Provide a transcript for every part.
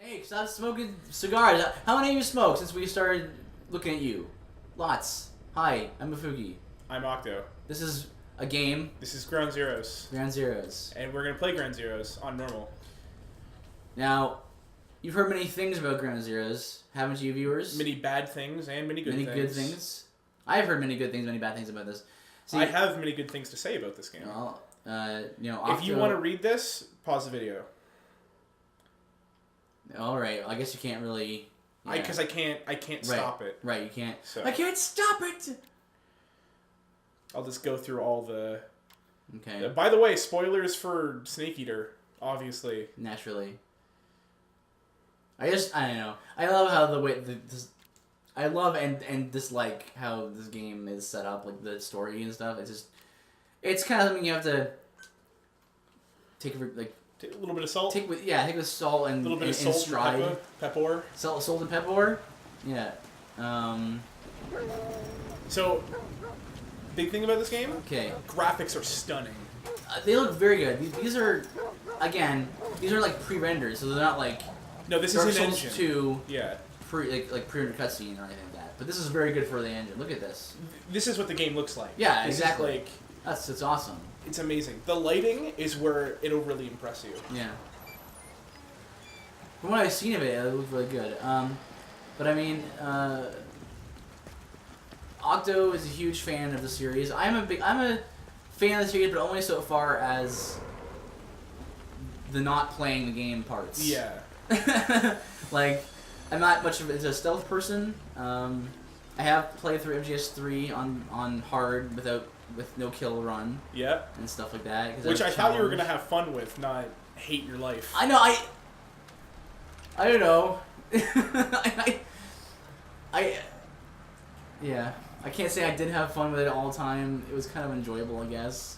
Hey, stop smoking cigars. How many of you smoke since we started looking at you? Lots. Hi, I'm Mafugi. I'm Octo. This is a game. This is Ground Zeroes. Ground Zeroes. And we're going to play Ground Zeroes on normal. Now, you've heard many things about Ground Zeroes, haven't you, viewers? Many bad things and many good things. Many good things. I've heard many good things, many bad things about this. See, I have many good things to say about this game. Well, Octo, if you want to read this, pause the video. All right, I guess you can't really. Yeah. Because I can't stop it. Right, you can't. So. I can't stop it. I'll just go through all the. Okay. By the way, spoilers for Snake Eater, obviously. Naturally. I don't know. I love how the way I love and dislike how this game is set up, like the story and stuff. It's kind of something you have to take Take a little bit of salt. Take with salt and a little bit of and salt stride. and pepper. Salt and pepper. Yeah. So, big thing about this game. Okay. Graphics are stunning. They look very good. These are, again, like pre-rendered, so they're not like. No, this Dark is an Souls engine. 2. Yeah. Pre-rendered cutscene or anything like that. But this is very good for the engine. Look at this. This is what the game looks like. Yeah, this exactly. Is like, it's awesome. It's amazing. The lighting is where it'll really impress you. Yeah. From what I've seen of it, it looks really good. But I mean, Octo is a huge fan of the series. I'm a fan of the series, but only so far as the not playing the game parts. Yeah. Like, I'm not much of a stealth person. I have played through MGS 3 on hard with no kill run. Yeah. And stuff like that. Which I thought you were gonna have fun with, not hate your life. I know. I don't know. Yeah. I can't say I did have fun with it all the time. It was kind of enjoyable, I guess.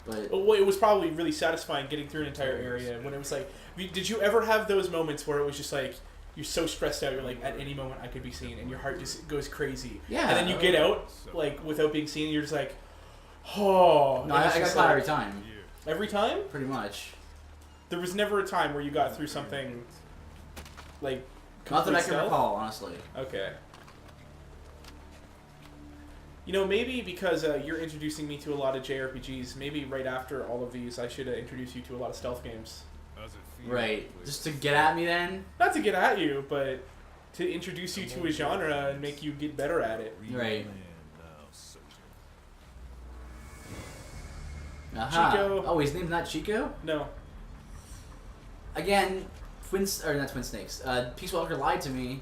But well, it was probably really satisfying getting through an entire area when it was like. Did you ever have those moments where it was just like you're so stressed out, you're like at any moment I could be seen, and your heart just goes crazy. Yeah. And then you get out like without being seen, and you're just like, oh. No, I got caught every time. Every time? Pretty much. There was never a time where you got through something like. Not that I can stealth? recall, honestly. Okay. You know, maybe because you're introducing me to a lot of JRPGs, maybe right after all of these, I should introduce you to a lot of stealth games. Right. Just to get at me then? Not to get at you, but to introduce you to a genre and make you get better at it. Right. Aha. Chico. Oh, his name's not Chico? No. Again, not Twin Snakes. Peace Walker lied to me.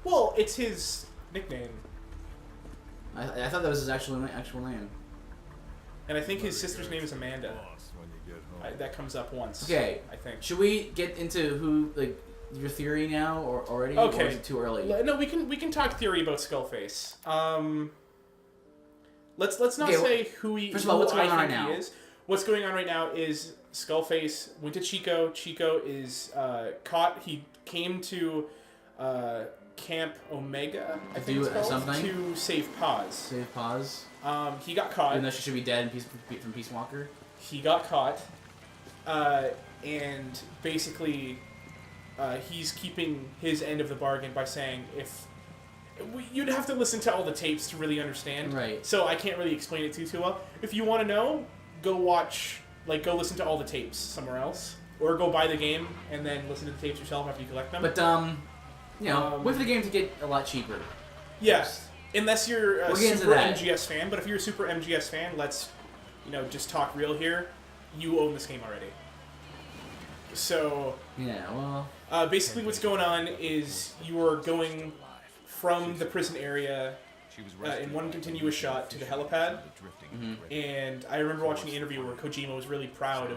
Well, it's his nickname. I thought that was his actual name. And I think his sister's name is Amanda. That comes up once. Okay. I think. Should we get into your theory now or already? Okay. Or is it too early? No, we can talk theory about Skullface. Let's not say who he. First of all, what's going on right now? Is. What's going on right now is Skullface went to Chico. Chico is caught. He came to Camp Omega, I think it's called, something? to save Paz. Save Paz. He got caught. Even though she should be dead from Peace Walker. He got caught, and basically, he's keeping his end of the bargain by saying you'd have to listen to all the tapes to really understand. Right. So I can't really explain it too well. If you want to know, go listen to all the tapes somewhere else, or go buy the game and then listen to the tapes yourself after you collect them. But wait for the game to get a lot cheaper. Yes, unless you're a super that. MGS fan. But if you're a super MGS fan, let's just talk real here. You own this game already. So yeah, well. Basically, what's going on is you are going from the prison area in one continuous shot to the helipad. Mm-hmm. And I remember watching an interview where Kojima was really proud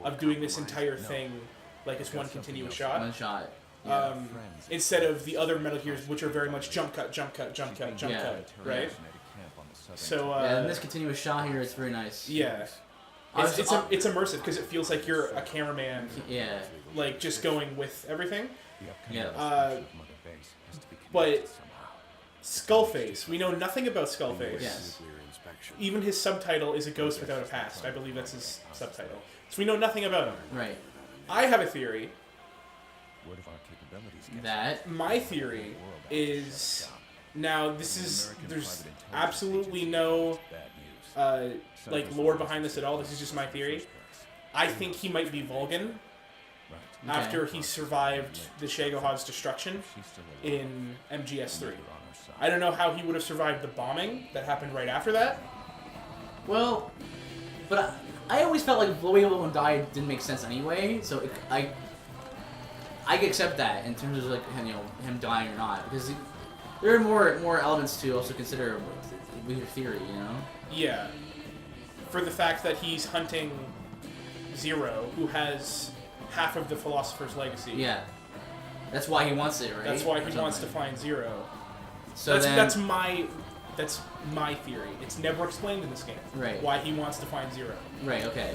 of doing this entire thing like it's one continuous shot. One shot. Yeah. Instead of the other Metal Gears, which are very much jump cut, jump cut, jump cut, jump cut, right? So in this continuous shot here, it's very nice. Yeah. It's immersive because it feels like you're a cameraman. Yeah. Like just going with everything. Yeah. But Skullface, we know nothing about Skullface. Yes. Even his subtitle is A Ghost Without a Past. I believe that's his subtitle. So we know nothing about him. Right. I have a theory That. My theory is now there's absolutely no like lore behind this at all. This is just my theory. I think he might be Vulcan after he survived the Shagohod's destruction in MGS 3. I don't know how he would have survived the bombing that happened right after that. Well, but I always felt like the way Vulcan died didn't make sense anyway, so I can accept that in terms of like him dying or not, because there are more elements to also consider with your theory, you know? Yeah. For the fact that he's hunting Zero, who has half of the Philosopher's Legacy. Yeah. That's why he wants it, right? That's why he wants to find Zero. So that's my theory. It's never explained in this game. Right. Why he wants to find Zero. Right. Okay.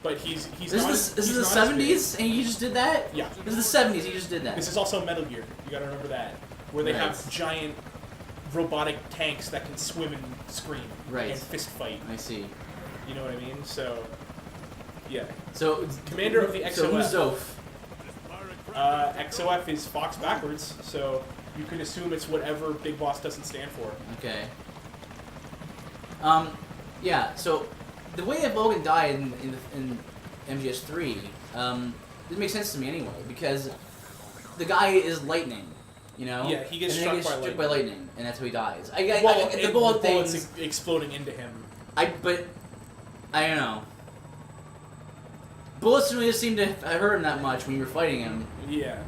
But he's this is the 70s, and you just did that? Yeah. This is the 70s, you just did that. This is also Metal Gear. You gotta remember that. Where they have giant robotic tanks that can swim and scream. Right. And fist fight. I see. You know what I mean? So, yeah. So, Commander of the XOF. So who's Zoph? XOF is Fox backwards, so you can assume it's whatever Big Boss doesn't stand for. Okay. Yeah, so the way that Vulcan died in MGS 3, it makes sense to me anyway, because the guy is lightning, you know? Yeah, he gets struck by lightning, and that's how he dies. The bullets exploding into him. But I don't know. Bullets really just seem to hurt him that much when you were fighting him. Yeah,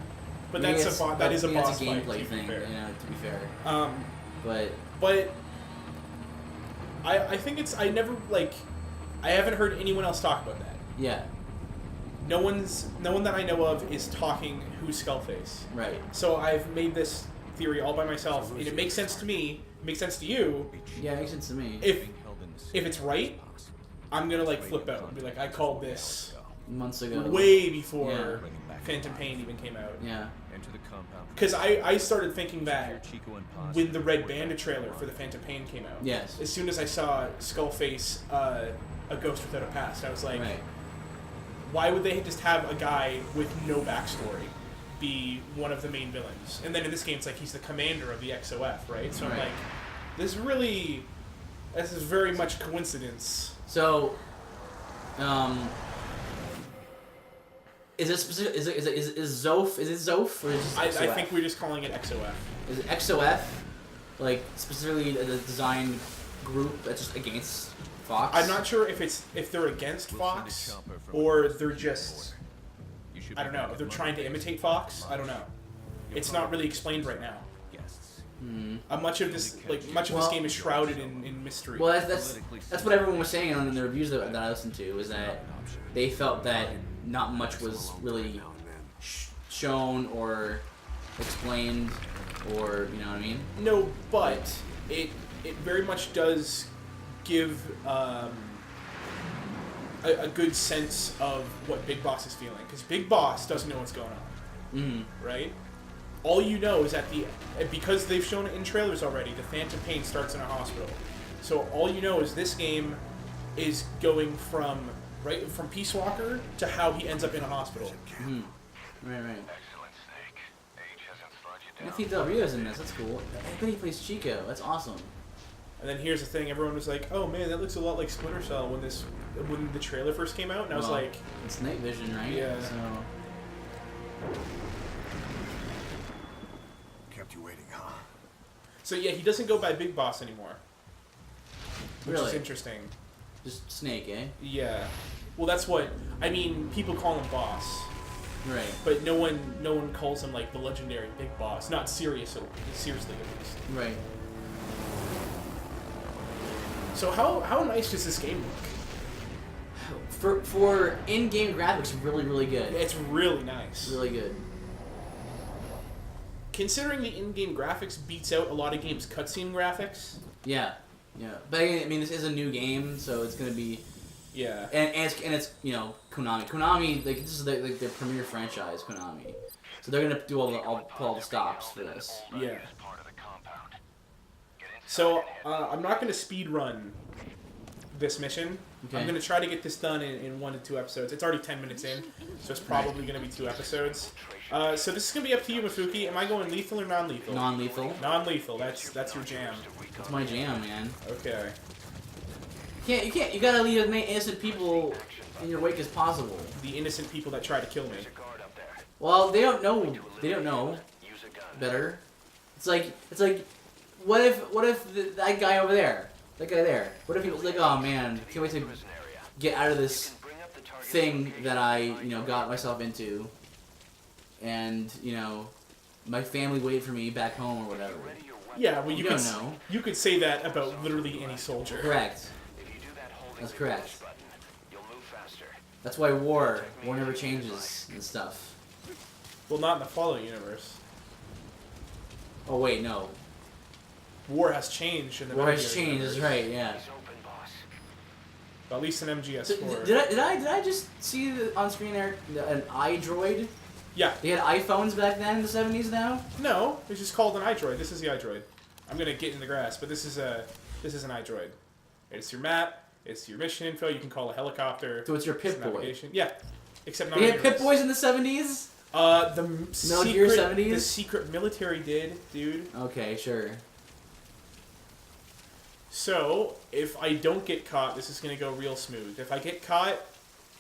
but that is a boss that's a fight. Gameplay thing, you know. To be fair. But I think it's I haven't heard anyone else talk about that. Yeah. No one that I know of is talking who's Skullface. Right. So I've made this theory all by myself, and it makes sense to me. It makes sense to you. Yeah, it makes sense to me. If it's right, I'm gonna flip out and be like, I called this months ago, way before Phantom Pain even came out. Yeah. Because I started thinking that when the Red Bandit trailer for the Phantom Pain came out. Yes. As soon as I saw Skullface, a Ghost Without a Past, I was like, why would they just have a guy with no backstory be one of the main villains? And then in this game, it's like he's the commander of the XOF, right? So I'm like, this is very much coincidence. So, is it specific? Is Zoph? Is it Zoph or is it I think we're just calling it XOF. Is it XOF? Like specifically the design group that's just against Fox? I'm not sure if they're against Fox or they're just I don't know. If they're trying to imitate Fox, I don't know. It's not really explained right now. Much of this game is shrouded in mystery. Well, that's what everyone was saying in the reviews that I listened to, was that they felt that not much was really shown or explained, or you know what I mean? No, but it very much does give a good sense of what Big Boss is feeling, because Big Boss doesn't know what's going on, right? All you know is because they've shown it in trailers already, the Phantom Pain starts in a hospital. So all you know is this game is going from Peace Walker to how he ends up in a hospital. Right. I think Del Rio's in this. That's cool. I think he plays Chico. That's awesome. And then here's the thing: everyone was like, "Oh man, that looks a lot like Splinter Cell" when the trailer first came out, and I was like, "It's night vision, right?" Yeah. So. Kept you waiting, huh? So yeah, he doesn't go by Big Boss anymore, which really? is interesting. Just Snake, eh? Yeah. Well, that's what I mean. People call him Boss, right? But no one calls him like the legendary Big Boss. Not seriously, at least. Right. So how nice does this game look? For in-game graphics, really, really good. It's really nice. Really good. Considering the in-game graphics beats out a lot of games' cutscene graphics. Yeah. But I mean, this is a new game, so it's gonna be. Yeah. And it's Konami. Konami, like, this is their premier franchise, Konami. So they're gonna do all the stops for this. Yeah. So I'm not gonna speed run this mission Okay. I'm going to try to get this done in 1 to 2 episodes. It's already 10 minutes in, so it's probably going to be 2 episodes. So this is going to be up to you, Mafuki. Am I going lethal or non-lethal? Non-lethal. Non-lethal. That's your jam. That's my jam, man. Okay. You gotta leave as many innocent people in your wake as possible. The innocent people that try to kill me. Well, they don't know. They don't know better. It's like, what if that guy over there, that guy there, what if he was like, oh man, can't wait to get out of this thing that I, got myself into, and my family waited for me back home or whatever. Yeah, well, you don't know. You could say that about literally any soldier. Correct. That's correct. That's why war never changes and stuff. Well, not in the Fallout universe. Oh wait, no. War has changed in the War has Metal Gear changed. universe. Is right. Yeah. At least in MGS4. So, did I just see on screen there an iDroid? Yeah. They had iPhones back then in the 70s. Now. No, it's just called an iDroid. This is the iDroid. I'm gonna get in the grass, but this is an iDroid. It's your map. It's your mission info. You can call a helicopter. So it's your Pip-Boy. Yeah. Except not. They had Pip-Boys in the 70s. The Gear 70s? The secret military did, dude. Okay, sure. So, if I don't get caught, this is going to go real smooth. If I get caught,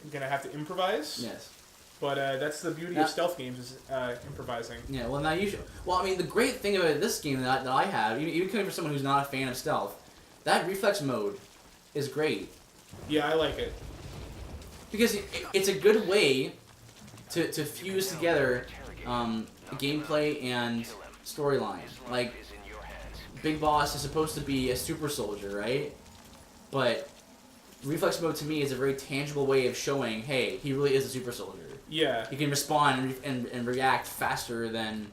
I'm going to have to improvise. Yes. But that's the beauty of stealth games, is improvising. Yeah, well, now you should... Well, I mean, the great thing about this game that I have, even coming from someone who's not a fan of stealth, that reflex mode is great. Yeah, I like it. Because it's a good way to fuse together gameplay and storyline. Like, Big Boss is supposed to be a super soldier, right? But reflex mode to me is a very tangible way of showing, hey, he really is a super soldier. Yeah. He can respond and react faster than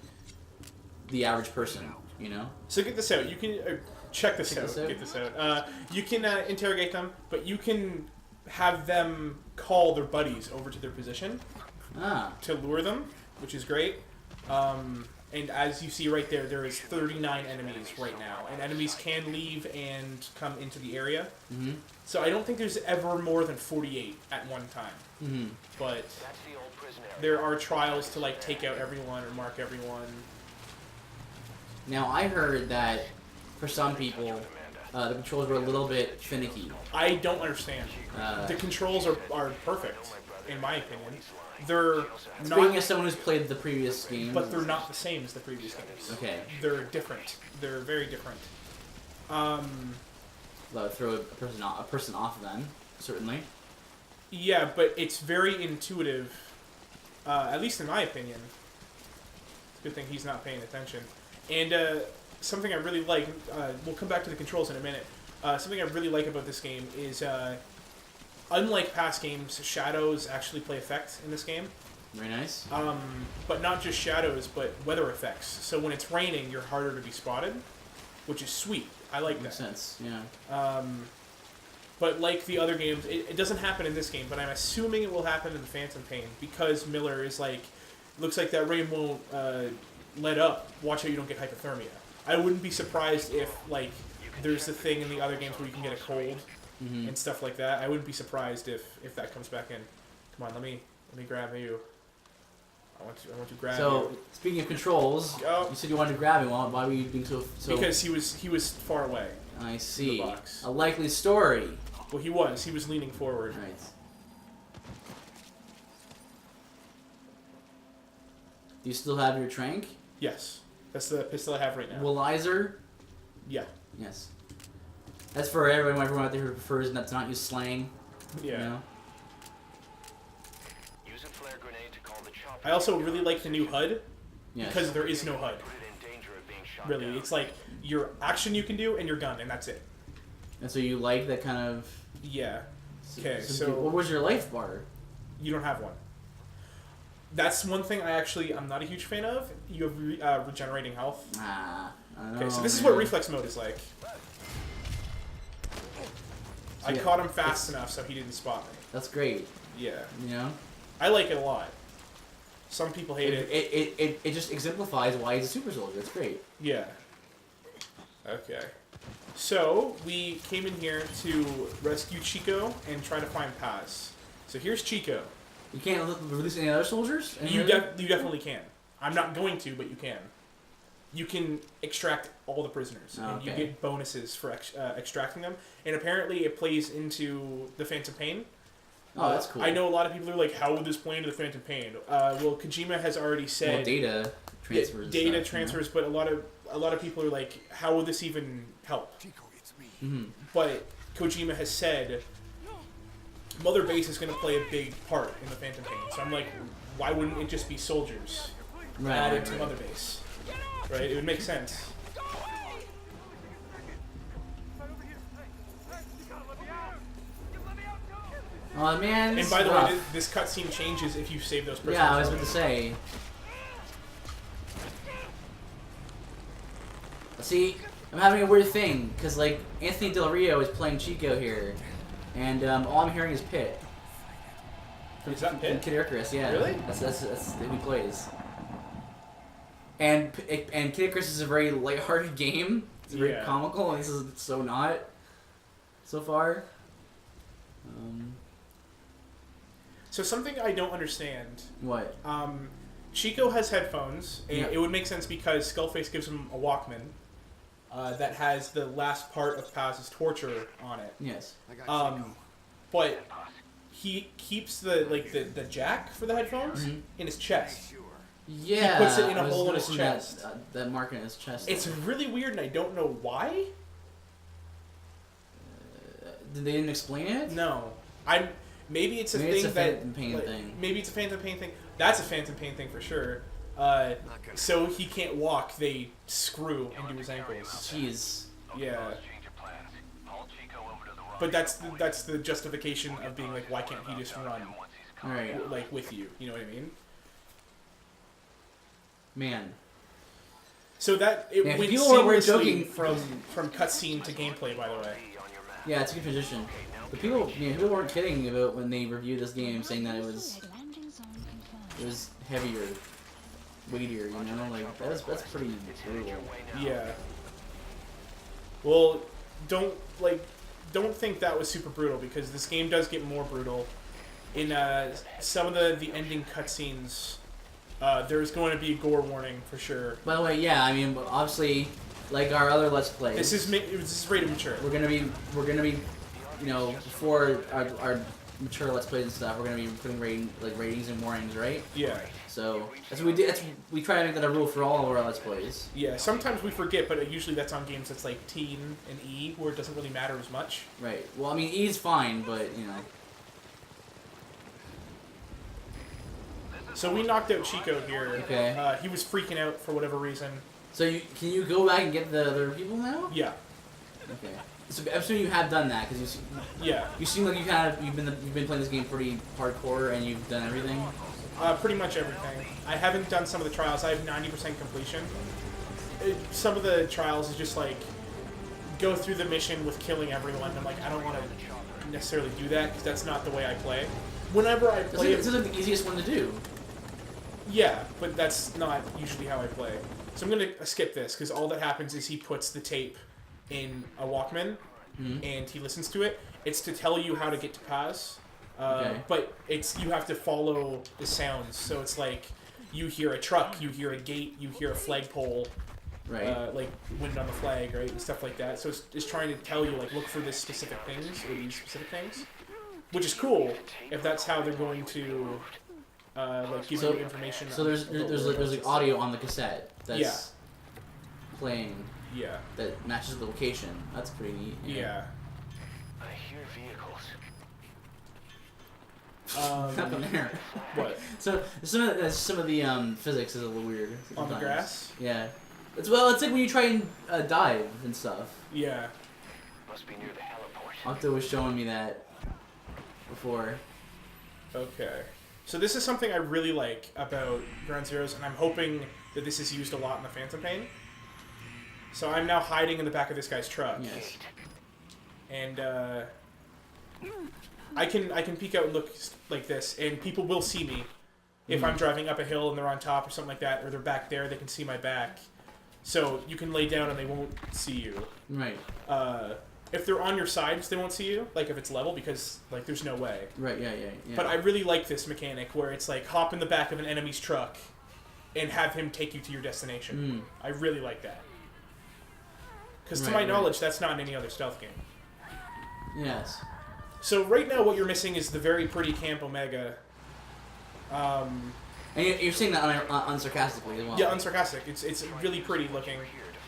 the average person, So get this out. You can... check this out. Get this out. You can interrogate them, but you can have them call their buddies over to their position to lure them, which is great. And as you see right there, there is 39 enemies right now, and enemies can leave and come into the area. Mm-hmm. So I don't think there's ever more than 48 at one time. Mm-hmm. But there are trials to take out everyone or mark everyone. Now I heard that for some people, the controls were a little bit finicky. I don't understand. The controls are perfect, in my opinion. They're Speaking as someone who's played the previous game, but they're not the same as the previous games. Okay. They're different. They're very different. That would throw a person off then, certainly. Yeah, but it's very intuitive, at least in my opinion. It's a good thing he's not paying attention. And something I really like, we'll come back to the controls in a minute, something I really like about this game is, unlike past games, shadows actually play effects in this game. Very nice. But not just shadows, but weather effects. So when it's raining, you're harder to be spotted, which is sweet. I like that. Makes sense, yeah. But like the other games, it doesn't happen in this game, but I'm assuming it will happen in the Phantom Pain, because Miller is looks like that rain won't let up. Watch how you don't get hypothermia. I wouldn't be surprised if, there's the thing in the other games where you can get a cold and stuff like that. I wouldn't be surprised if that comes back in. Come on, let me grab you. I want to grab you. So, speaking of controls, you said you wanted to grab him. Why were you being so... Because he was far away. I see. The box. A likely story. Well, he was leaning forward. Right. Do you still have your trank? Yes. That's the pistol I have right now. Willizer? Yeah. Yes. That's for everyone out there who prefers not to not use slang. Yeah. Use a flare grenade to call the chopper. I also really like the new HUD. Yes. Because there is no HUD. Really, it's your action you can do and your gun, and that's it. And so you like that kind of... Yeah. Okay, so... What was your life bar? You don't have one. That's one thing I'm not a huge fan of. You have regenerating health. I don't know, okay, so this is what reflex mode is like. I caught him fast enough so he didn't spot me. That's great. Yeah. You know? I like it a lot. Some people hate it. It just exemplifies why he's a super soldier. It's great. Yeah. Okay. So we came in here to rescue Chico and try to find Paz. So here's Chico. You can't release any other soldiers? You definitely can. I'm not going to, but you can. You can extract all the prisoners, and you get bonuses for extracting them. And apparently, it plays into the Phantom Pain. Oh, that's cool. I know a lot of people are like, "How would this play into the Phantom Pain?" Well, Kojima has already said data transfers. Data transfers, but a lot of people are like, "How will this even help?" Mm-hmm. But Kojima has said Mother Base is going to play a big part in the Phantom Pain. So I'm like, why wouldn't it just be soldiers added to Mother Base? Right? It would make sense. Oh man! And by the way, this cutscene changes if you save those prisoners. Yeah, I was about to say. See, I'm having a weird thing because like Anthony Del Rio is playing Chico here, and all I'm hearing is Pit. Is that Pit? Kid Icarus, yeah. Really? That's who he plays. And Kid Icarus is a very lighthearted game. It's very comical, and this is so not. So far. So something I don't understand. What? Chico has headphones, and it would make sense because Skullface gives him a Walkman that has the last part of Paz's torture on it. Yes. But he keeps the jack for the headphones in his chest. Yeah. He puts it in a hole in his chest. That mark in his chest. It's really weird, and I don't know why. They didn't explain it? No. Maybe it's a maybe thing it's a Phantom Pain thing. Maybe it's a Phantom Pain thing. That's a Phantom Pain thing for sure. So he can't walk, they screw into his ankles. Jeez. Yeah. But that's the justification of being like, why can't he just run? Right. Like with you, you know what I mean? Man. So that it went people were seamlessly joking from cutscene to gameplay, by the way. Yeah, it's a good position. But people weren't kidding about when they reviewed this game, saying that it was heavier, weightier. You know, like that's pretty brutal. Yeah. Well, don't think that was super brutal because this game does get more brutal. In some of the ending cutscenes, there's going to be a gore warning for sure. By the way, yeah, I mean, obviously, like our other Let's Plays, this is rated mature. We're gonna be, you know, before our mature Let's Plays and stuff, we're gonna be putting ratings and warnings, right? Yeah. So that's what we did. We try to make that a rule for all of our Let's Plays. Yeah. Sometimes we forget, but usually that's on games that's like teen and E, where it doesn't really matter as much. Right. Well, I mean, E's fine, but you know. So we knocked out Chico here. Okay. He was freaking out for whatever reson. So can you go back and get the other people now? Yeah. Okay. So I'm assuming you have done that because you seem like you've been playing this game pretty hardcore and you've done everything. Pretty much everything. I haven't done some of the trials. I have 90% completion. Some of the trials is just like go through the mission with killing everyone. I'm like, I don't want to necessarily do that because that's not the way I play. Whenever I play, it's like the easiest one to do. Yeah, but that's not usually how I play. So I'm gonna skip this because all that happens is he puts the tape in a Walkman and he listens to it. It's to tell you how to get to Paz, but you have to follow the sounds. So it's like you hear a truck, you hear a gate, you hear a flagpole, right? Like wind on the flag, right, and stuff like that. So it's trying to tell you like look for this specific things or these specific things, which is cool if that's how they're going to. Give you information. So there's like audio on the cassette that's playing. Yeah. That matches the location. That's pretty neat. Yeah. I hear vehicles. Nothing there. What? So some of the physics is a little weird. On the grass? Yeah. It's like when you try and dive and stuff. Yeah. Must be near the heliport. Octo was showing me that before. Okay. So this is something I really like about Ground Zeroes, and I'm hoping that this is used a lot in the Phantom Pain. So I'm now hiding in the back of this guy's truck. Yes. And I can peek out and look like this, and people will see me if I'm driving up a hill and they're on top or something like that, or they're back there. They can see my back. So you can lay down and they won't see you. Right. If they're on your sides, they won't see you. Like if it's level, because like there's no way. Right. Yeah. But I really like this mechanic where it's like hop in the back of an enemy's truck and have him take you to your destination. I really like that. Because to my knowledge, that's not in any other stealth game. Yes. So right now, what you're missing is the very pretty Camp Omega. And you're saying that unsarcastically as well. Yeah, unsarcastic. It's really pretty looking.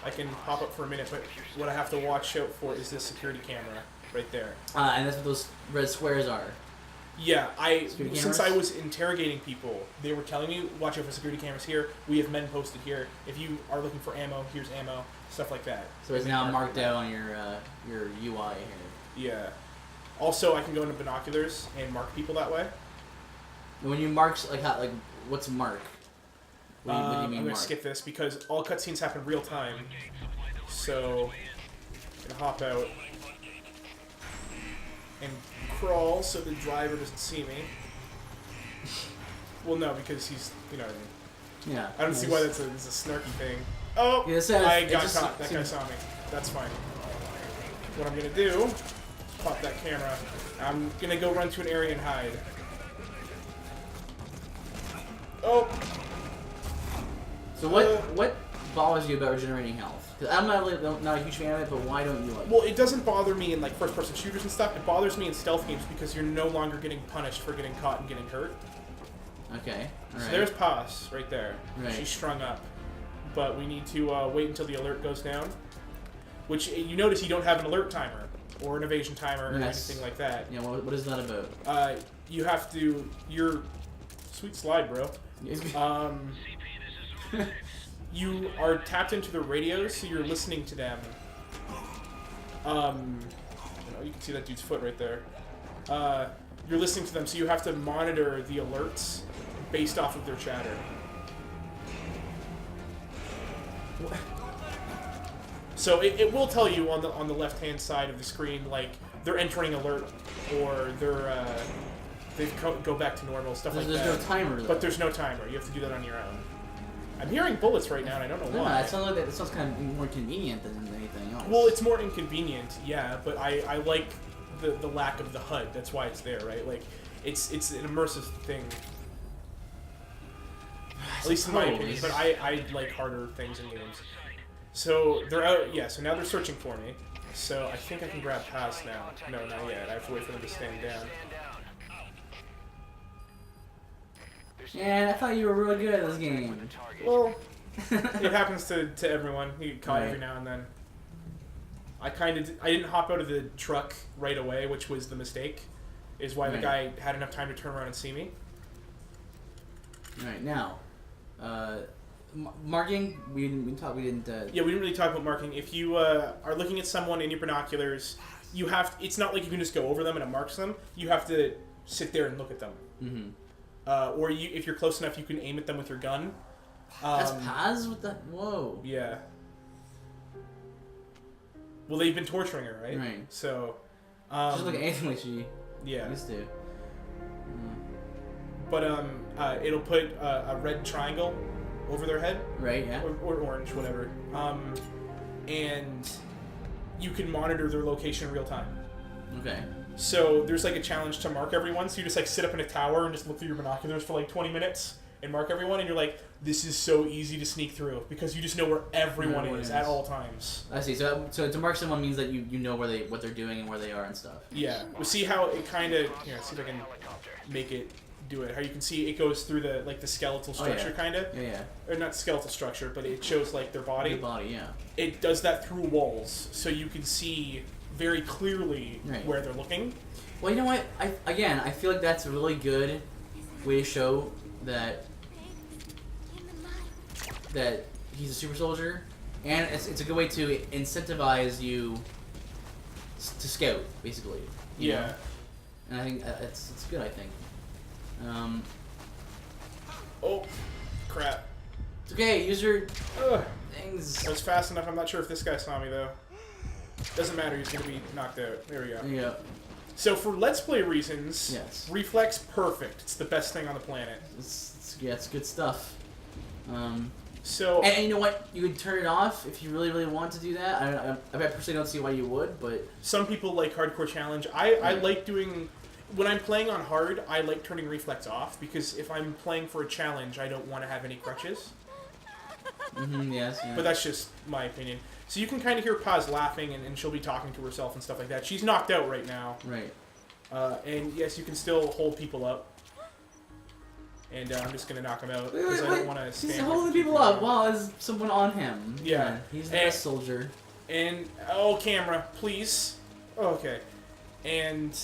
I can pop up for a minute, but what I have to watch out for is this security camera right there. And that's what those red squares are. Yeah, Security since cameras? I was interrogating people, they were telling me, watch out for security cameras here. We have men posted here. If you are looking for ammo, here's ammo. Stuff like that. So it's now marked out on your UI here. Yeah. Also, I can go into binoculars and mark people that way. When you mark, what's mark? What do you mean I'm going mark? to skip this because all cutscenes happen real time. So, I'm going to hop out and crawl so the driver doesn't see me. Well, no, because he's, you know what I mean. Yeah. I don't see why that's a snarky thing. Oh, Yeah, I got caught. That guy saw me. That's fine. What I'm going to do is pop that camera. I'm going to go run to an area and hide. Oh! So what bothers you about regenerating health? Because I'm not a huge fan of it, but why don't you like it? Well, it doesn't bother me in like first-person shooters and stuff. It bothers me in stealth games because you're no longer getting punished for getting caught and getting hurt. Okay. All right. So there's Paz right there. Right. She's strung up. But we need to wait until the alert goes down. Which, you notice you don't have an alert timer. Or an evasion timer or anything like that. Yeah, what is that about? You have to... You're... Sweet slide, bro. You are tapped into the radios, so you're listening to them. You can see that dude's foot right there. You're listening to them, so you have to monitor the alerts based off of their chatter. So it will tell you on the left hand side of the screen, like they're entering alert or they go back to normal, stuff like that. There's no timer though. But there's no timer. You have to do that on your own. I'm hearing bullets right now, and I don't know No, why. it sounds like that. It sounds kind of more convenient than anything else. Well, it's more inconvenient, yeah, but I like the lack of the HUD. That's why it's there, right? Like, it's an immersive thing. At least in my opinion, but I like harder things in games. So they're out, yeah, so now they're searching for me. So I think I can grab Paz now. No, not yet. I have to wait for them to stand down. Man, I thought you were really good at this game. Well, it happens to everyone. You get caught Right. every now and then. I didn't hop out of the truck right away, which was the mistake. Is why the guy had enough time to turn around and see me. Right now, marking. We didn't. Yeah, we didn't really talk about marking. If you are looking at someone in your binoculars, you have. It's not like you can just go over them and it marks them. You have to sit there and look at them. Mm-hmm. Or if you're close enough, you can aim at them with your gun. That's Paz with that. Whoa. Yeah. Well, they've been torturing her, right? Right. So. Just like anything like she used to. But it'll put a red triangle over their head. Right. Yeah. Or orange, whatever. And you can monitor their location in real time. Okay. So there's like a challenge to mark everyone. So you just like sit up in a tower and just look through your binoculars for like 20 minutes and mark everyone, and you're like, this is so easy to sneak through because you just know where everyone is at all times. I see. So to mark someone means that you know what they're doing and where they are and stuff. Yeah. We'll see how it kind of. Here, see if I can make it do it. How you can see it goes through the skeletal structure, kind of. Yeah. Or not skeletal structure, but it shows like their body. The body, yeah. It does that through walls, so you can see very clearly where they're looking. Well, you know what? I feel like that's a really good way to show that he's a super soldier, and it's a good way to incentivize you to scout, basically. You know? And I think it's good. I think. Oh, crap! It's okay. Use your things. I was fast enough. I'm not sure if this guy saw me though. Doesn't matter. He's gonna be knocked out. There we go. Yeah. So for Let's Play reasons, reflex perfect. It's the best thing on the planet. It's good stuff. So And you know what? You could turn it off if you really want to do that. I personally don't see why you would, but some people like hardcore challenge. I like doing when I'm playing on hard. I like turning reflex off because if I'm playing for a challenge, I don't want to have any crutches. yes. Yeah. But that's just my opinion. So you can kind of hear Paz laughing, and she'll be talking to herself and stuff like that. She's knocked out right now. Right. And yes, you can still hold people up. And I'm just going to knock him out because I don't want to stand. He's holding people up while there's someone on him. Yeah. He's the best soldier. And, oh, camera, please. Okay. And,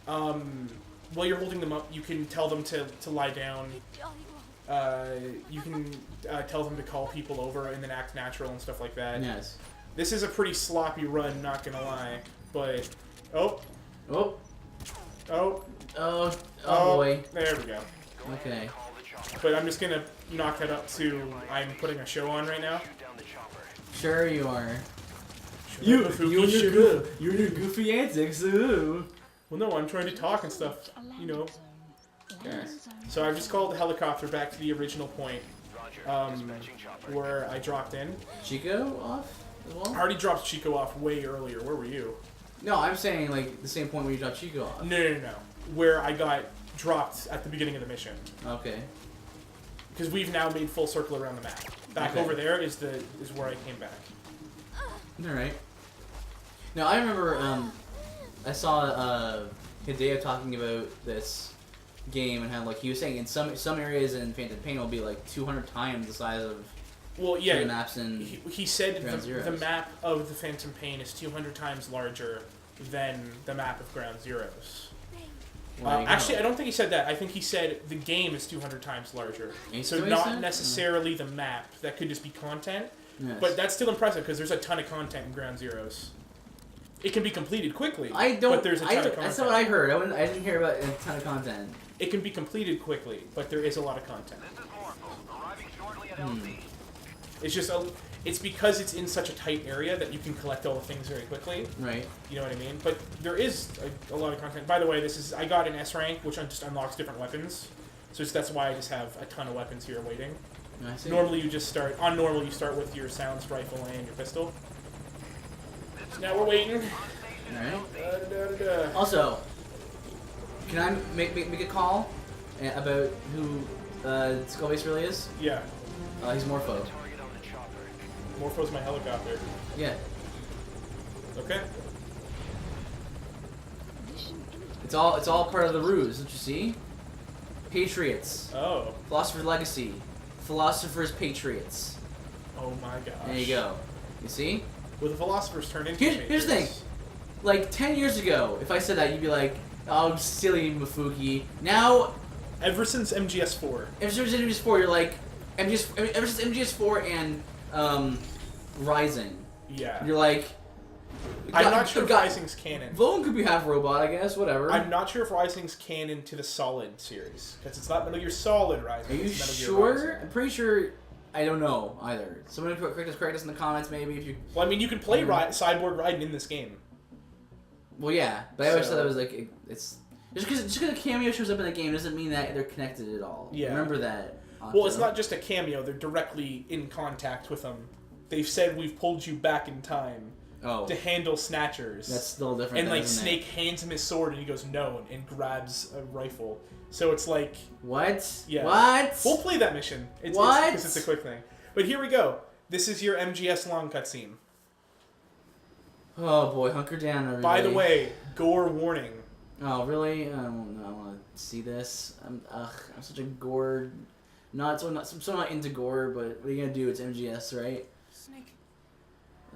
while you're holding them up, you can tell them to lie down. You can tell them to call people over and then act natural and stuff like that. Yes. This is a pretty sloppy run, not gonna lie. But, oh, boy. there we go. Okay. But I'm just gonna knock that up to I'm putting a show on right now. Sure you are. You and your goofy antics. Ooh. Well, no, I'm trying to talk and stuff, you know. Yes. So I've just called the helicopter back to the original point, where I dropped in. Chico off as well? I already dropped Chico off way earlier. Where were you? No, I'm saying like the same point where you dropped Chico off. No. Where I got dropped at the beginning of the mission. Okay. Because we've now made full circle around the map. Back over there is where I came back. All right. Now I remember I saw Hideo talking about this game and how like he was saying in some areas in Phantom Pain will be like 200 times the size of the maps in he said Ground Zeroes. the map of the Phantom Pain is 200 times larger than the map of Ground Zeroes. Actually, I don't think he said that. I think he said the game is 200 times larger. So not necessarily the map. That could just be content. Yes. But that's still impressive because there's a ton of content in Ground Zeroes. It can be completed quickly. But there's a ton of content. That's not what I heard. I didn't hear about a ton of content. It can be completed quickly, but there is a lot of content. It's just it's because it's in such a tight area that you can collect all the things very quickly. Right. You know what I mean? But there is a lot of content. By the way, I got an S rank, which just unlocks different weapons. So that's why I just have a ton of weapons here waiting. I see. Normally you just start on normal. You start with your silenced rifle and your pistol. Now we're waiting. Alright. Also, can I make a call about who Skullbase really is? Yeah. He's Morpho. Morpho's my helicopter. Yeah. Okay. It's all part of the ruse, don't you see? Patriots. Oh. Philosopher's Legacy. Philosopher's Patriots. Oh my gosh. There you go. You see? Well, the philosophers turned into Here's the thing. Like 10 years ago, if I said that, you'd be like, "Oh, silly Mafuki." Now, ever since MGS4. Ever since MGS4, you're like, ever since MGS4 and Rising. Yeah. You're like. I'm not sure if Rising's canon. Vulcan could be half robot, I guess. Whatever. I'm not sure if Rising's canon to the Solid series because it's not Metal Gear Solid Rising. Are you it's Metal Gear sure? Rising. I'm pretty sure. I don't know either. Someone correct us in the comments, maybe if you. Well, I mean, you can play Cyborg Raiden in this game. Well, yeah, but I always thought it was like it's just because a cameo shows up in the game doesn't mean that they're connected at all. Yeah. Remember that. Well, it's not just a cameo; they're directly in contact with them. They've said we've pulled you back in time to handle snatchers. That's still different. And like Snake hands him his sword, and he goes no, and grabs a rifle. So it's like what? Yeah. What? We'll play that mission. What? Because it's a quick thing. But here we go. This is your MGS long cutscene. Oh boy, hunker down, everybody. By the way, gore warning. Oh really? I want to see this. I'm such a gore. I'm so not into gore, but what are you gonna do? It's MGS, right? Snake.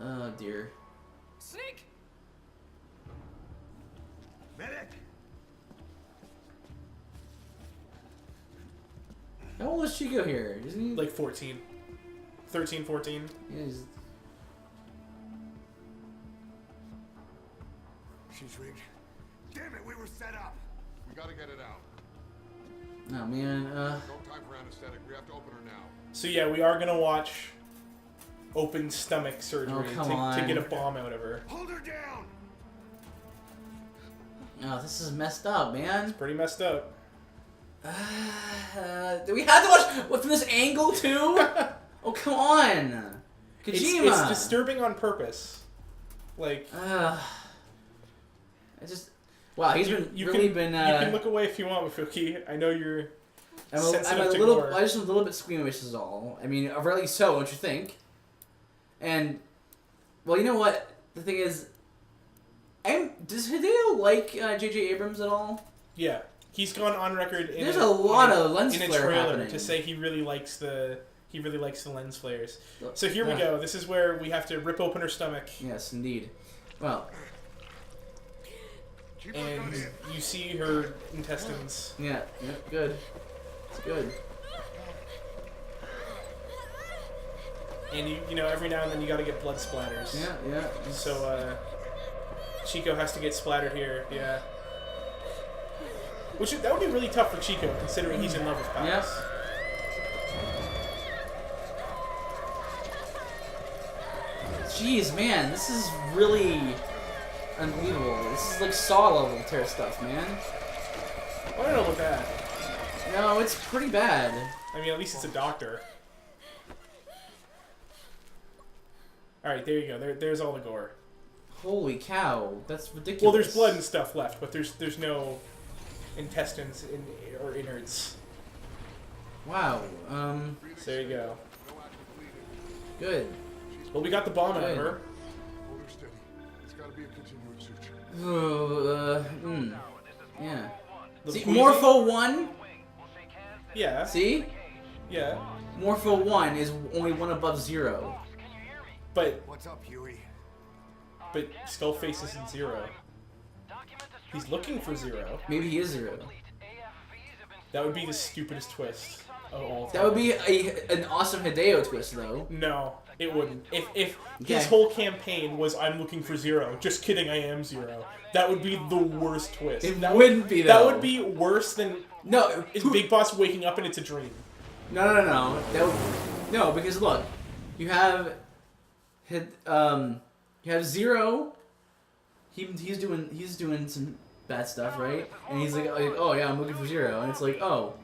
Oh dear. Snake. Medic. How old is Chico here? Isn't he like 14, 13, 14? Yeah, She's rigged. Damn it, we were set up. We gotta get it out. Oh man. No time for anesthetic. We have to open her now. So yeah, we are gonna watch open stomach surgery to get a bomb out of her. Hold her down. Oh, this is messed up, man. It's pretty messed up. Do we have to watch from this angle too? Oh, come on! Kojima! It's disturbing on purpose. Like... I just... Wow, he's been you really can, been... you can look away if you want, Fuki. I know you're sensitive to gore. I'm just a little bit squeamish is all. I mean, really so, don't you think? And... Well, you know what? The thing is... does Hideo like J.J. Abrams at all? Yeah. He's gone on record There's a lot of lens in a flare trailer happening. to say he really likes the lens flares. So here we go. This is where we have to rip open her stomach. Yes, indeed. Well, and you see her intestines. yeah, good. It's good. And you know, every now and then you gotta get blood splatters. Yeah. So Chico has to get splattered here. Yeah. That would be really tough for Chico, considering he's in love with Pax. Yeah. Jeez, man, this is really unbelievable. This is like Saw level terror stuff, man. I don't know about that. No, it's pretty bad. I mean, at least it's a doctor. Alright, there you go. There's all the gore. Holy cow, that's ridiculous. Well, there's blood and stuff left, but there's no intestines or innards. Wow, So there you go. good. Well, we got the bomb out of Good. her. Hold her steady. It's got to be a continuing suture. Yeah. The See, Queasy? Morpho 1? Yeah. See? Yeah. Morpho 1 is only one above 0. But What's up, Huey? Skullface isn't 0. He's looking for 0. Maybe he is 0. That would be the stupidest twist of all time. That would be an awesome Hideo twist, though. No, it wouldn't. If Okay. his whole campaign was I'm looking for 0, just kidding, I am 0. That would be the worst twist. It That wouldn't be, That though. would be worse than No. is Big Boss waking up and it's a dream. No. That would, no, because look, you have you have 0. He's doing some bad stuff, right? And he's like, oh yeah, I'm looking for 0, and it's like, oh,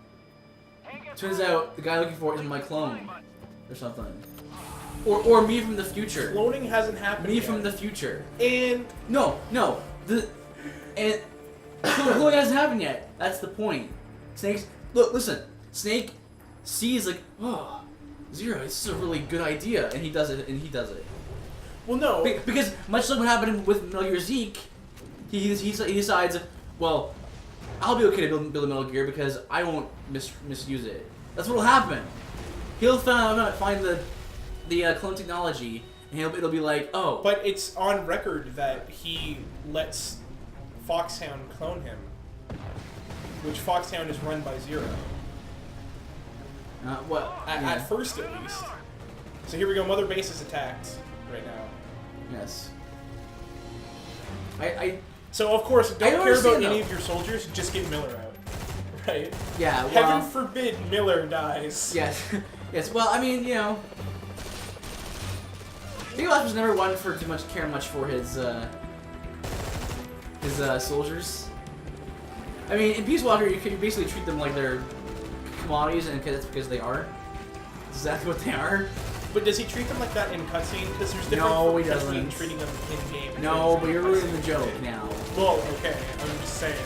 turns out the guy looking for it is my clone, or something, or me from the future. Cloning hasn't happened Me yet. from the future. And No, and cloning hasn't happened yet. That's the point. Listen. Snake sees like, oh, 0. This is a really good idea, and he does it. well, no. Because much like what happened with Metal Gear Zeke, he decides, well, I'll be okay to build a Metal Gear because I won't misuse it. That's what'll happen. He'll find the clone technology, and it'll be like, oh. But it's on record that he lets Foxhound clone him, which Foxhound is run by 0. At first, at least. So here we go. Mother Base is attacked right now. Yes. So of course, I don't don't care about understand, any though. of your soldiers. Just get Miller out, right? Yeah. Well. Heaven forbid Miller dies. Yes. Yes. Well, I mean, you know, Big Boss was never one for too much for his soldiers. I mean, in Peace Walker, you can basically treat them like they're commodities, and that's because they are. That's exactly what they are. But does he treat them like that in cutscene? Because there's different No, he from cutscene doesn't. treating them in game. and No, treating but you're them in ruining the cutscene. joke now. Well, okay. I'm just saying.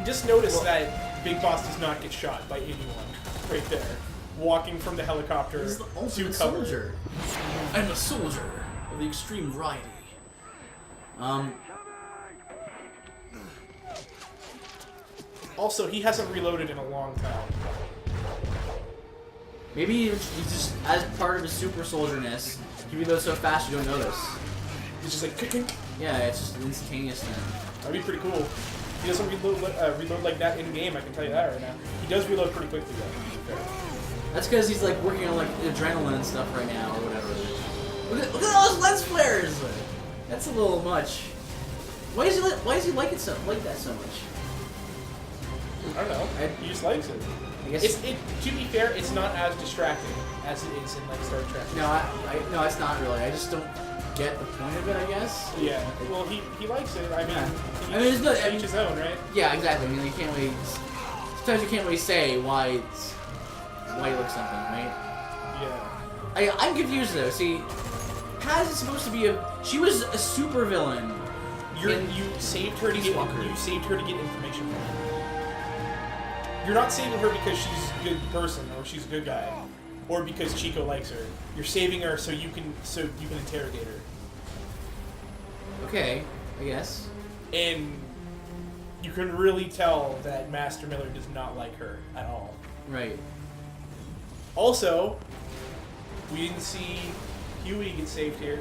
Just notice that Big Boss does not get shot by anyone. Right there. Walking from the helicopter He's the to ultimate cover. soldier. I'm a soldier of the extreme variety. Also, he hasn't reloaded in a long time. Maybe he's just, as part of his super soldierness, he reloads so fast you don't notice. He's just like, kicking. Yeah, it's just instantaneous then. That'd be pretty cool. He doesn't reload like that in game, I can tell you that right now. He does reload pretty quickly though, to be fair. That's because he's like working on like adrenaline and stuff right now or whatever. Look at all those lens flares! That's a little much. Why does he like that so much? I don't know. He just likes it. I guess. To be fair, it's not as distracting as it is in like Star Trek. No, it's not really. I just don't get the point of it, I guess. Yeah. Well, he likes it. I mean, Yeah. each, I mean, it's not- I each mean- his own, right? Yeah, exactly. I mean, you can't really sometimes you can't really say why he looks something, right? Yeah. I'm confused though. See, how is it supposed to be she was a super villain. You saved her to get information from her. You're not saving her because she's a good person or she's a good guy, or because Chico likes her. You're saving her so you can interrogate her. Okay, I guess. And you can really tell that Master Miller does not like her at all. Right. Also, we didn't see Huey get saved here.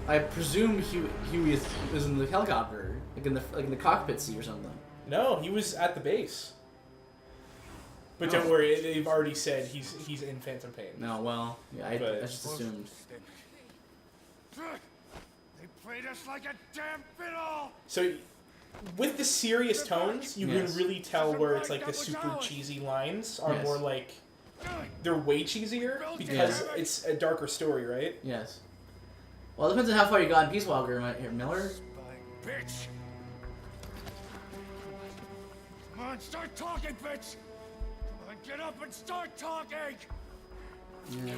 I presume Huey is in the helicopter, like in the cockpit seat or something. No, he was at the base. But don't worry, they've already said he's in Phantom Pain. No, well, yeah, I just assumed. They played us like a damn fiddle! So, with the serious tones, you can really tell where it's like the super cheesy lines are more like they're way cheesier because it's a darker story, right? Yes. Well, it depends on how far you got in Peace Walker, Miller. Spying bitch! Come on, start talking, bitch! Come on, get up and start talking! Yeah.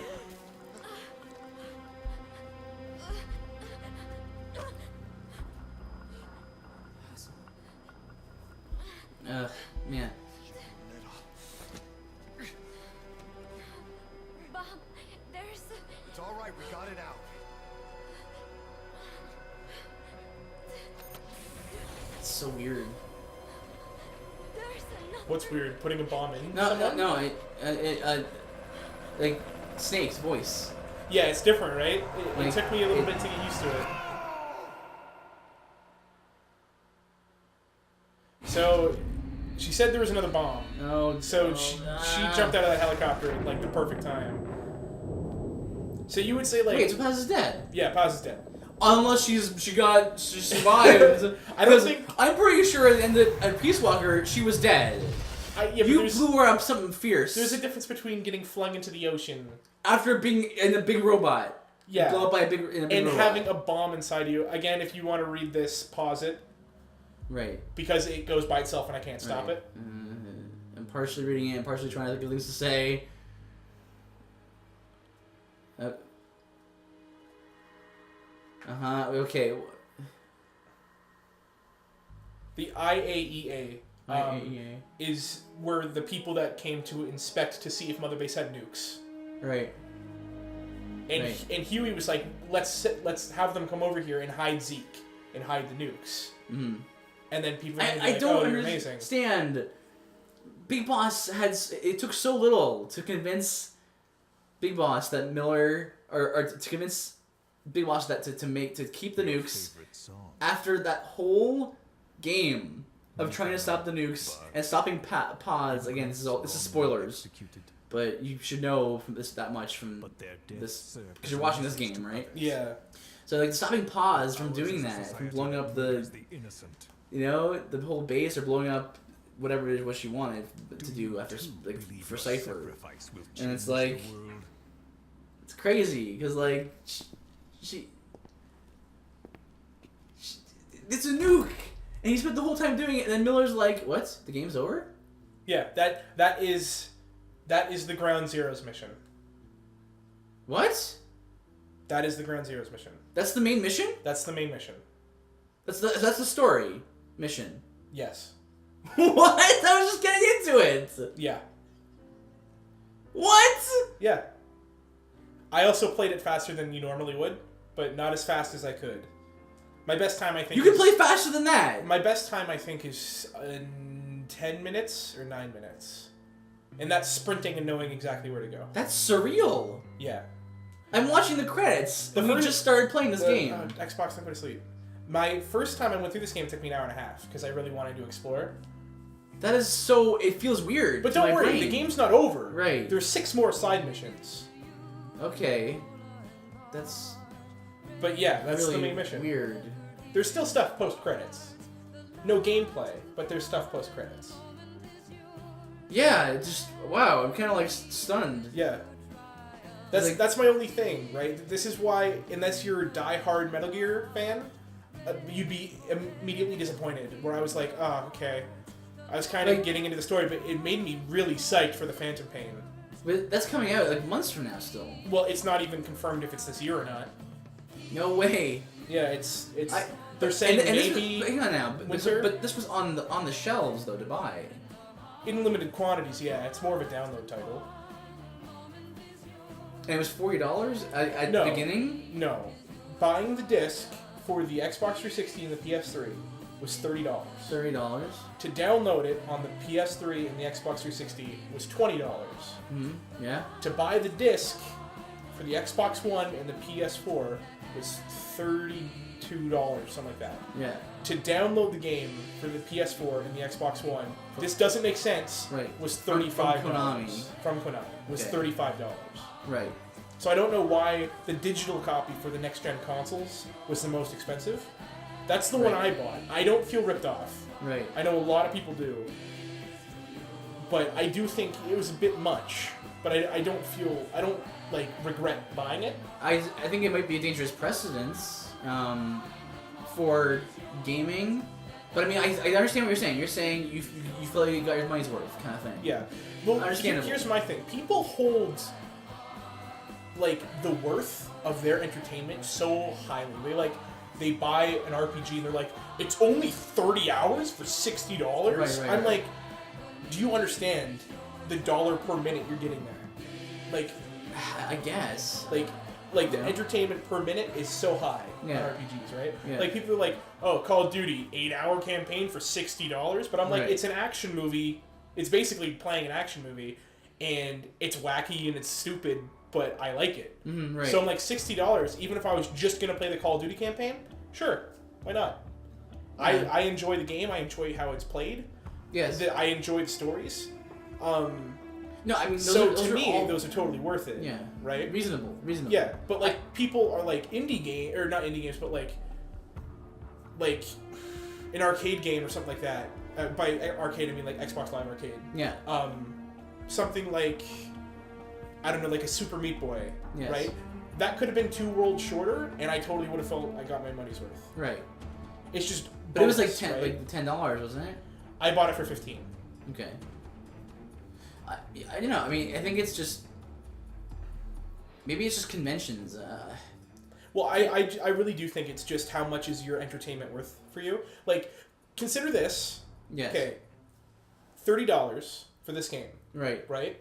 Man. Bob, there's... It's all right, we got it out. It's so weird. There's another... What's weird? Putting a bomb in? No, someone? no, like Snake's voice. Yeah, it's different, right? It Like, took me a little bit to get used to it. So, she said there was another bomb. No. So she jumped out of the helicopter at like the perfect time. So you would say like, Wait, so Paz is dead. yeah, Paz is dead. Unless she survived. I don't think- I'm pretty sure in the Peace Walker she was dead. Yeah, but You blew her up something fierce. There's a difference between getting flung into the ocean, after being in a big robot. yeah, Blow up by a big and robot. having a bomb inside you. Again, if you want to read this, pause it Right. because it goes by itself and I can't stop Right. it. I'm partially reading it and partially trying to think of things to say. Okay. The IAEA, IAEA. is where the people that came to inspect to see if Mother Base had nukes. Right. And Right. and Huey was like, let's have them come over here and hide Zeke and hide the nukes. Mm-hmm. And then people are gonna be I like, don't oh, you're amazing. understand. Big Boss it took so little to convince Big Boss that Miller or to convince Big Boss that to keep the nukes after that whole game of trying to stop the nukes and stopping Paz. Again, this is spoilers, but you should know from that much from this because you're watching this game, right? Yeah. So like stopping Paz from doing that, from blowing up the whole base or blowing up whatever it is what she wanted to do after for Cypher, and it's like it's crazy because like she it's a nuke and he spent the whole time doing it, and then Miller's like, what, the game's over? Yeah, that is the Ground Zeroes mission. What? That is the Ground Zeroes mission. That's the main mission? That's the main mission. That's the story mission. Yes. What? I was just getting into it. Yeah. What? Yeah. I also played it faster than you normally would, but not as fast as I could. My best time, I think. You can play faster than that. My best time, I think, is 10 minutes or 9 minutes, and that's sprinting and knowing exactly where to go. That's surreal. Yeah. I'm watching the credits. We first- just started playing this game. Xbox, don't go to sleep. My first time I went through this game took me an hour and a half because I really wanted to explore. That is so. It feels weird. But to don't my worry, brain. the game's not over. Right. There's 6 more side missions. Okay. That's But yeah, that's really the main mission. weird. There's still stuff post credits. No gameplay, but there's stuff post credits. Yeah, it just wow. I'm kind of like stunned. Yeah. Like- That's my only thing, right? This is why, unless you're a die-hard Metal Gear fan, you'd be immediately disappointed. Where I was like, oh, okay. I was kind of Like- getting into the story, but it made me really psyched for the Phantom Pain. But that's coming out like months from now still. Well, it's not even confirmed if it's this year or not. No way. Yeah, it's. I- They're saying and this was- maybe but hang on now. winter? But this was on the shelves though to buy. in limited quantities. Yeah, it's more of a download title. And it was $40 at No. the beginning. No, buying the disc for the Xbox 360 and the PS3 was $30. $30. To download it on the PS3 and the Xbox 360 was $20. Yeah. To buy the disc for the Xbox One and the PS4 was $32, something like that. Yeah. To download the game for the PS4 and the Xbox One, this doesn't make sense. Right. Was From $35 Konami. From Konami was Okay. $35. Right. So I don't know why the digital copy for the next gen consoles was the most expensive. That's the one I Right. bought. I don't feel ripped off. Right. I know a lot of people do. But I do think it was a bit much. But I don't like regret buying it. I think it might be a dangerous precedence for gaming. But I mean, I understand what you're saying. You're saying you feel like you got your money's worth, kind of thing. Yeah. Well, Understandable. here's my thing. People hold like the worth of their entertainment so highly. They buy an RPG and they're like, it's only 30 hours for $60. Right, I'm right. like, do you understand the dollar per minute you're getting there? Like, I guess. the Yeah. entertainment per minute is so high Yeah. on RPGs, right? Yeah. Like people are like, oh, Call of Duty 8-hour campaign for $60, but I'm like, Right. it's an action movie. It's basically playing an action movie, and it's wacky and it's stupid, but I like it. Right. So I'm like, $60. Even if I was just gonna play the Call of Duty campaign, sure, why not? Yeah. I enjoy the game. I enjoy how it's played. Yes. I enjoy the stories. No, I mean, those So are, those to are me, all, those are totally worth it. yeah, Right. reasonable. Yeah, but people are like indie game or not indie games, but like an arcade game or something like that. By arcade, I mean like Xbox Live Arcade. Yeah. Something like I don't know, like a Super Meat Boy, Yes. right? That could have been 2 worlds shorter, and I totally would have felt I got my money's worth. Right. It's just, But it was like bonus, 10, right? like $10, wasn't it? I bought it for 15. Okay. I don't know. I mean, I think it's just maybe it's just conventions. Well, I really do think it's just how much is your entertainment worth for you. Like, consider this. Yes. Okay, $30 for this game, Right. right?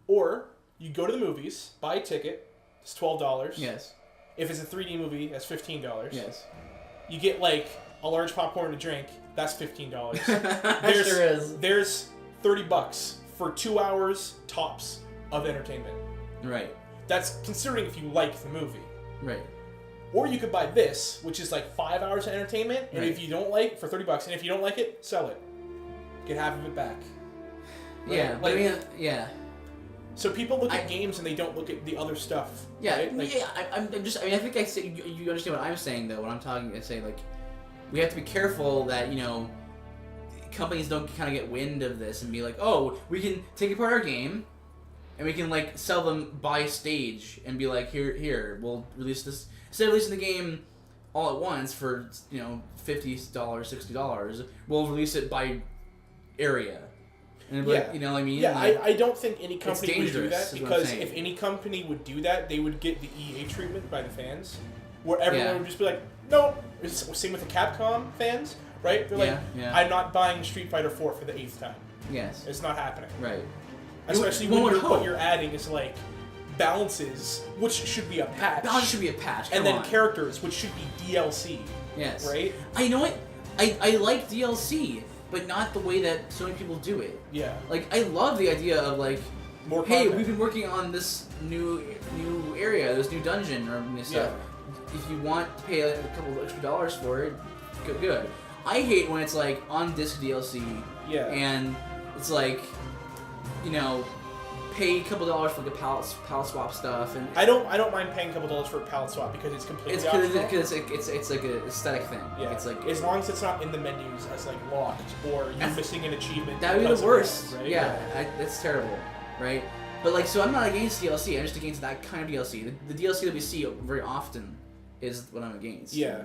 Or you go to the movies, buy a ticket, it's $12. Yes. If it's a 3D movie, that's $15. Yes. You get like a large popcorn and a drink, that's $15. Sure is. There's $30 for 2 hours tops of entertainment. Right. That's considering if you like the movie. Right. Or you could buy this, which is like 5 hours of entertainment, and Right. if you don't like for $30, and if you don't like it, sell it. Get half of it back. Right? Yeah. But I Like- mean, yeah. So people look at games and they don't look at the other stuff. Yeah. Right? Like, Yeah. I'm just. I mean, I think I say you understand what I'm saying though. When I'm talking, I say like we have to be careful that companies don't kind of get wind of this and be like, oh, we can take apart our game, and we can like sell them by stage and be like, here, we'll release this instead of releasing the game all at once for $50, $60. We'll release it by area. And it'll be like, you know what I mean? Yeah, Like, I don't think any company would do dangerous, that is what I'm because saying. if any company would do that, they would get the EA treatment by the fans, where everyone Yeah. would just be like, no. Same with the Capcom fans, right? They're like, Yeah. I'm not buying Street Fighter 4 for the 8th time. yes. It's not happening. Right. Especially One when would what hope. you're adding is like balances, which should be a patch. Balance should be a patch. and come then on. characters, which should be DLC. Yes. Right? You know what? I like DLC, but not the way that so many people do it. Yeah. Like, I love the idea of like, More hey, content. we've been working on this new area, this new dungeon or new stuff. If you want to pay a couple of extra dollars for it, good. I hate when it's like on disc DLC. Yeah. And it's like, pay a couple dollars for the palette swap stuff, and I don't mind paying a couple dollars for a palette swap because it's completely it's optional. because it's like an aesthetic thing. Yeah. It's like as long as it's not in the menus as like locked or you're missing an achievement. that would be because the of worst. that, right? Yeah, that's terrible, right? But like, so I'm not against DLC. I'm just against that kind of DLC. The DLC that we see very often is what I'm against. Yeah.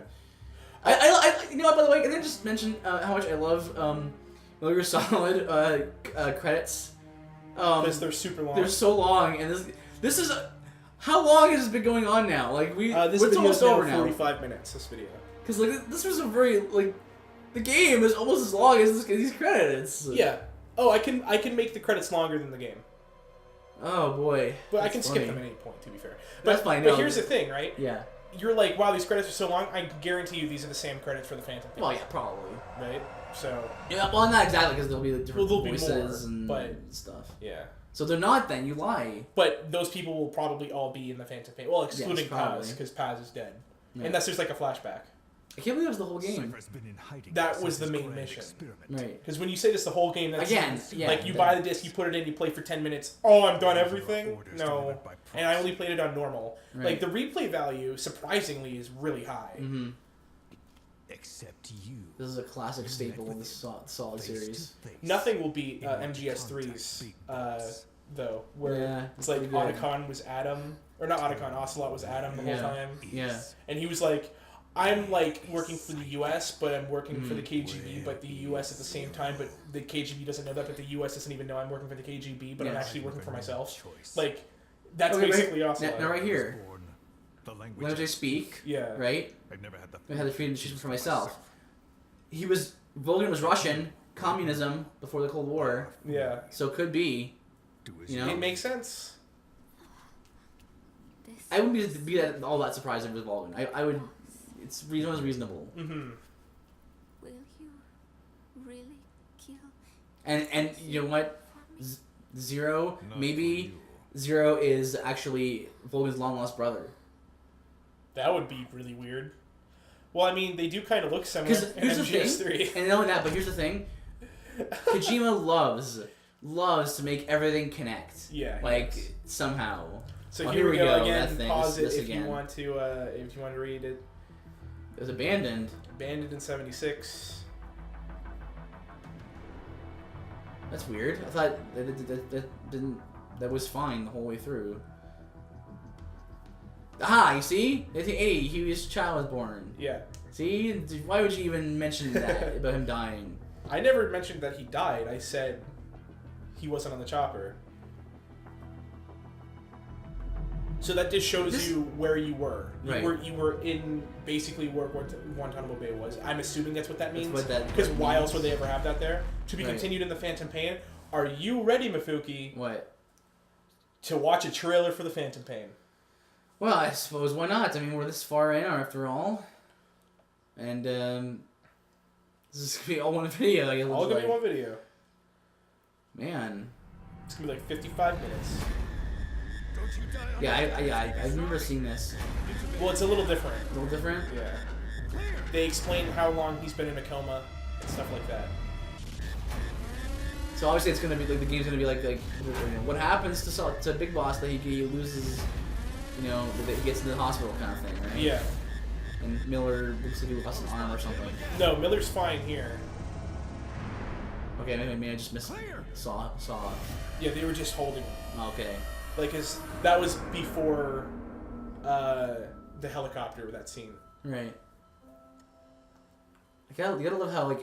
I you know what? By the way, can I just mention how much I love Metal Gear Solid credits. Because they're super long. They're so long, and this is how long has this been going on now? Like This it's video almost is now over now. 45 minutes. This video. Because like this was a very like the game is almost as long as these credits. Yeah. Oh, I can make the credits longer than the game. Oh boy. But I That's can funny. skip them at any point, to be fair. That's fine, But no. here's the thing, right? Yeah. You're like, wow, these credits are so long. I guarantee you these are the same credits for the Phantom Pain. Well, yeah, probably. Right? So, Yeah, well, not exactly because there'll be like, different Well, there'll be voices more, and but- stuff. yeah. So they're not. Then you lie. But those people will probably all be in the Phantom Pain. Well, excluding probably. Paz, because Paz is dead. Yeah. Unless there's like a flashback. I can't believe that was the whole game. Cypher's been in hiding That since was the his main grand mission. experiment. Right. Because when you say this the whole game, that's Again, yeah, like you that- buy the disc, you put it in, you play for 10 minutes. Oh, I'm done everything? Orders No. delivered by And I proxy. only played it on normal. Right. Like, the replay value, surprisingly, is really high. Mm-hmm. Except you. This is a classic staple of the Solid series. Nothing will beat In order to MGS3's, contact big boss. though, where Yeah, it's like pretty good. Otacon was Adam, or not Otacon, Ocelot was Adam the whole Yeah. time. Yeah. And he was like, I'm like working for the US, but I'm working for the Mm. KGB, but the US at the same time, but the KGB doesn't know that, but the US doesn't even know I'm working for the KGB, but I'm Yes. actually working for myself. Choice. Like, that's Okay, basically right, Ocelot. now right here. Born, the Language I speak. Yeah. Right. I've never had the I had the freedom to choose for myself. Vulcan was Russian. Communism before the Cold War. Yeah. So it could be. Do as You know? It makes sense. This I wouldn't be that all that surprised if it was Vulcan. I would. It's reasonable. Mm-hmm. will you really kill And you know what? for me? Zero. Not Maybe for you. Zero is actually Vulcan's long lost brother. That would be really weird. Well, I mean, they do kind of look similar Because in here's the MGS3. thing, and not only that, but here's the thing: Kojima loves to make everything connect. Yeah, he like does. somehow. So Oh, here we go that again. thing, Pause this it if again. you want to. If you want to read it. It was abandoned. Abandoned in '76. That's weird. I thought that didn't. That was fine the whole way through. Aha! You see? 1980. His child was born. Yeah. See? Why would you even mention that about him dying? I never mentioned that he died. I said he wasn't on the chopper. So that just shows This- you where you were. Right. You were in basically where Guantanamo Bay was. I'm assuming that's what that That's means. what that Because why means. else would they ever have that there? To be Right. continued in the Phantom Pain. Are you ready, Mifuki, What? to watch a trailer for the Phantom Pain? Well, I suppose why not? I mean, we're this far in after all, and this is gonna be all one video. Like, it All looks gonna be like. one video. Man. It's gonna be like 55 minutes. Don't you die on Yeah, I remember seeing this. Well, it's a little different. A little different. Yeah. They explain how long he's been in a coma and stuff like that. So obviously it's gonna be like the game's gonna be like what happens to Big Boss that he loses, that he gets into the hospital kind of thing, right? Yeah. And Miller looks like he lost an arm or something. No, Miller's fine here. Okay, maybe I just missed. Saw. Yeah, they were just holding him. Okay. Like, that was before the helicopter with that scene. Right. You gotta love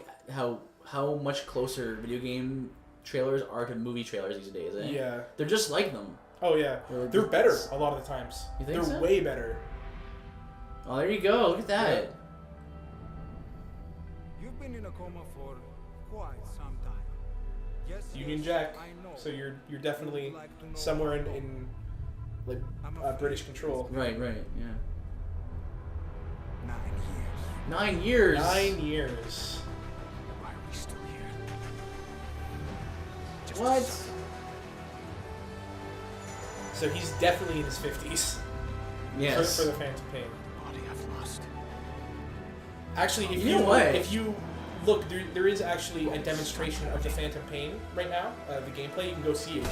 how much closer video game trailers are to movie trailers these days. Eh? Yeah. They're just like them. Oh, yeah. They're better a lot of the times. You think They're so? way better. Oh, there you go. Look at that. Yeah. You've been in a coma for quite some time. Yes, Union yes, Jack. I know. So you're definitely Would you like to know somewhere how in like I'm afraid British control. Right. Yeah. 9 years. 9 years. 9 years. Why are we still here? Just What? So he's definitely in his 50s Yes. for the Phantom Pain. body I've lost. Actually, if You know what? if you look, there is actually a demonstration of the Phantom Pain right now. The gameplay, you can go see it,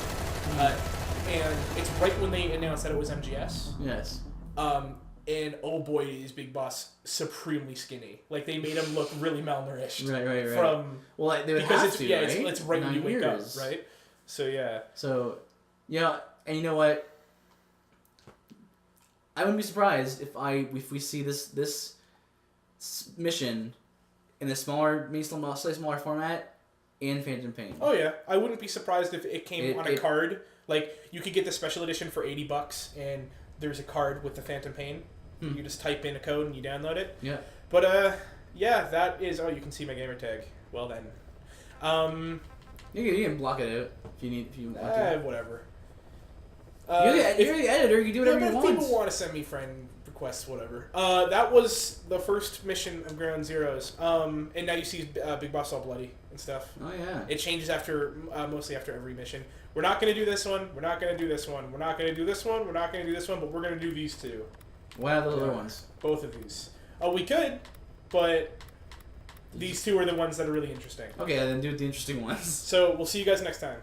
and it's right when they announced that it was MGS. Yes. And oh boy, is Big Boss supremely skinny. Like they made him look really malnourished. Right. From Well, they would because have it's to, yeah, right? it's right when 9 you wake years. up, right? So yeah. So, and you know what? I wouldn't be surprised if we see this mission in a smaller, maybe slightly smaller format in Phantom Pain. Oh yeah, I wouldn't be surprised if it came on a it- card. Like you could get the special edition for $80, and there's a card with the Phantom Pain. You just type in a code and you download it. Yeah. But yeah, that is. Oh, you can see my gamer tag. Well then, You can block it out if you want to. whatever. You're the editor. You do whatever Yeah, you but want. if people want to send me friend requests, whatever. That was the first mission of Ground Zeroes. And now you see Big Boss all bloody and stuff. Oh yeah. It changes after mostly after every mission. We're not going to do this one. We're not going to do this one. We're not going to do this one. We're not going to do this one. But we're going to do these two. What are the other ones? Both of these. Oh, we could, but these two are the ones that are really interesting. Okay, then do the interesting ones. So we'll see you guys next time.